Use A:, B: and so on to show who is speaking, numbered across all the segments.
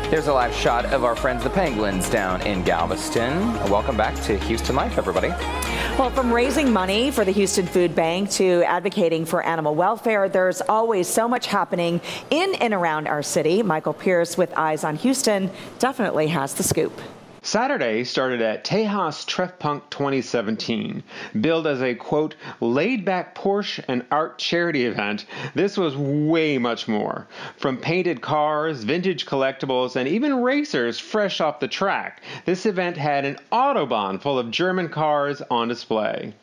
A: Here's a live shot of our friends the Penguins down in Galveston. Welcome back to Houston Life, everybody.
B: Well, from raising money for the Houston Food Bank to advocating for animal welfare, there's always so much happening in and around our city. Michael Pierce with Eyes on Houston definitely has the scoop.
C: Saturday started at Tejas Treffpunkt 2017. Billed as a, quote, laid-back Porsche and art charity event, this was way much more. From painted cars, vintage collectibles, and even racers fresh off the track, this event had an Autobahn full of German cars on display.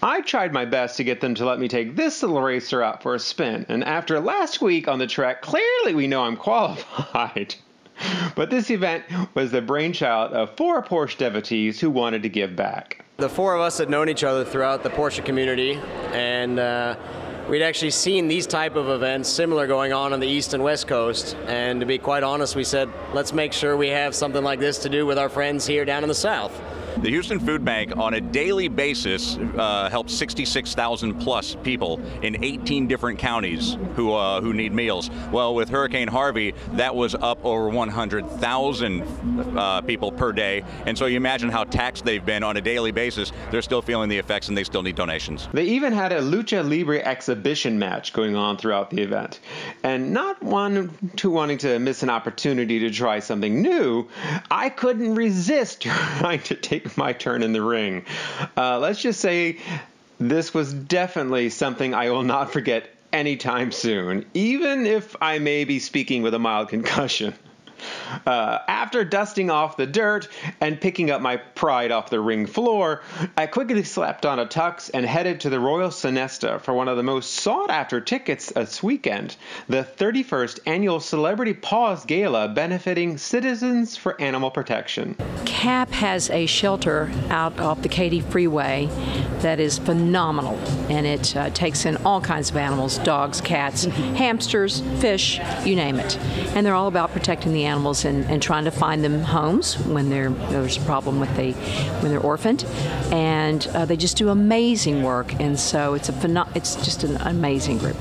C: I tried my best to get them to let me take this little racer out for a spin, and after last week on the track, clearly we know I'm qualified. But this event was the brainchild of 4 Porsche devotees who wanted to give back.
D: The 4 of us had known each other throughout the Porsche community, and we'd actually seen these type of events similar going on the East and West Coast. And to be quite honest, we said, let's make sure we have something like this to do with our friends here down in the South.
E: The Houston Food Bank on a daily basis helps 66,000 plus people in 18 different counties who need meals. Well, with Hurricane Harvey, that was up over 100,000 people per day. And so you imagine how taxed they've been on a daily basis. They're still feeling the effects and they still need donations.
C: They even had a Lucha Libre exhibition match going on throughout the event. And not wanting to miss an opportunity to try something new, I couldn't resist trying to take my turn in the ring. Let's just say this was definitely something I will not forget anytime soon, even if I may be speaking with a mild concussion. After dusting off the dirt and picking up my pride off the ring floor, I quickly slapped on a tux and headed to the Royal Sonesta for one of the most sought-after tickets this weekend, the 31st Annual Celebrity Paws Gala benefiting Citizens for Animal Protection.
F: CAP has a shelter out off the Katy Freeway that is phenomenal, and it takes in all kinds of animals, dogs, cats, hamsters, fish, you name it. And they're all about protecting the animals and trying to find them homes when there's a problem when they're orphaned, and they just do amazing work. And so it's just an amazing group.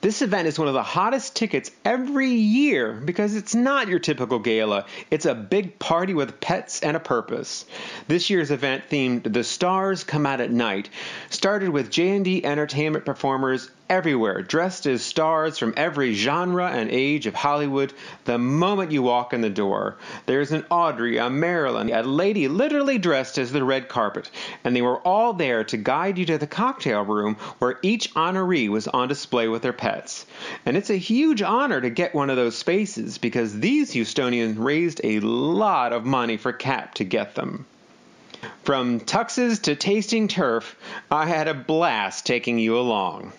C: This event is one of the hottest tickets every year because it's not your typical gala. It's a big party with pets and a purpose. This year's event, themed The Stars Come Out at Night, started with J&D Entertainment performers everywhere, dressed as stars from every genre and age of Hollywood the moment you walk in the door. There's an Audrey, a Marilyn, a lady literally dressed as the red carpet, and they were all there to guide you to the cocktail room where each honoree was on display with their pets. And it's a huge honor to get one of those spaces because these Houstonians raised a lot of money for CAP to get them. From tuxes to tasting turf, I had a blast taking you along.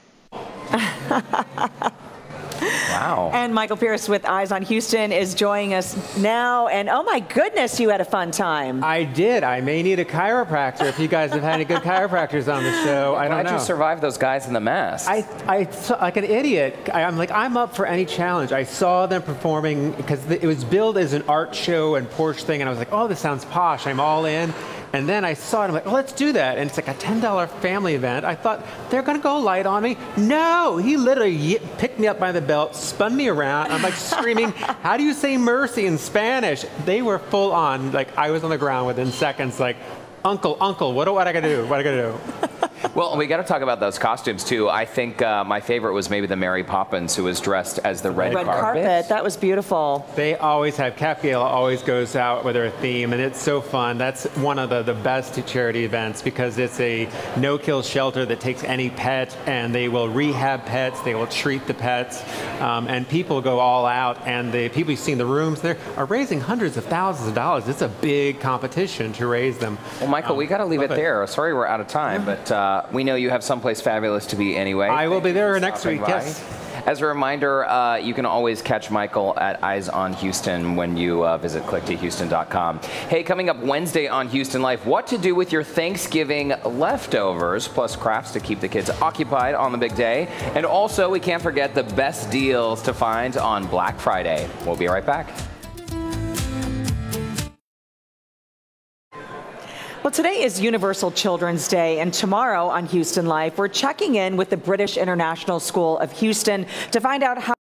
A: Wow.
B: And Michael Pierce with Eyes on Houston is joining us now. And oh my goodness, you had a fun time.
G: I did. I may need a chiropractor if you guys have had any good chiropractors on the show. I don't know.
A: How'd you survive those guys in the mask?
G: I like an idiot. I'm up for any challenge. I saw them performing because it was billed as an art show and Porsche thing, and I was like, oh, this sounds posh. I'm all in. And then I saw it, I'm like, oh, let's do that. And it's like a $10 family event. I thought, they're going to go light on me. No, he literally picked me up by the belt, spun me around. I'm like screaming, how do you say mercy in Spanish? They were full on, like I was on the ground within seconds, like, uncle, what I got to do? What I got to do?
A: Well, we got to talk about those costumes, too. I think my favorite was maybe the Mary Poppins, who was dressed as the red carpet.
B: That was beautiful.
G: They always have, Cap Gala always goes out with their theme, and it's so fun. That's one of the best charity events because it's a no-kill shelter that takes any pet, and they will rehab pets, they will treat the pets, and people go all out, and the people you see in the rooms there are raising hundreds of thousands of dollars. It's a big competition to raise them.
A: Well, Michael, we got to leave it there. Sorry we're out of time, but we know you have someplace fabulous to be anyway.
G: I will be there next week, yes.
A: As a reminder, you can always catch Michael at Eyes on Houston when you visit clicktohouston.com. Hey, coming up Wednesday on Houston Life, what to do with your Thanksgiving leftovers, plus crafts to keep the kids occupied on the big day. And also, we can't forget the best deals to find on Black Friday. We'll be right back.
B: Well, today is Universal Children's Day, and tomorrow on Houston Life, we're checking in with the British International School of Houston to find out how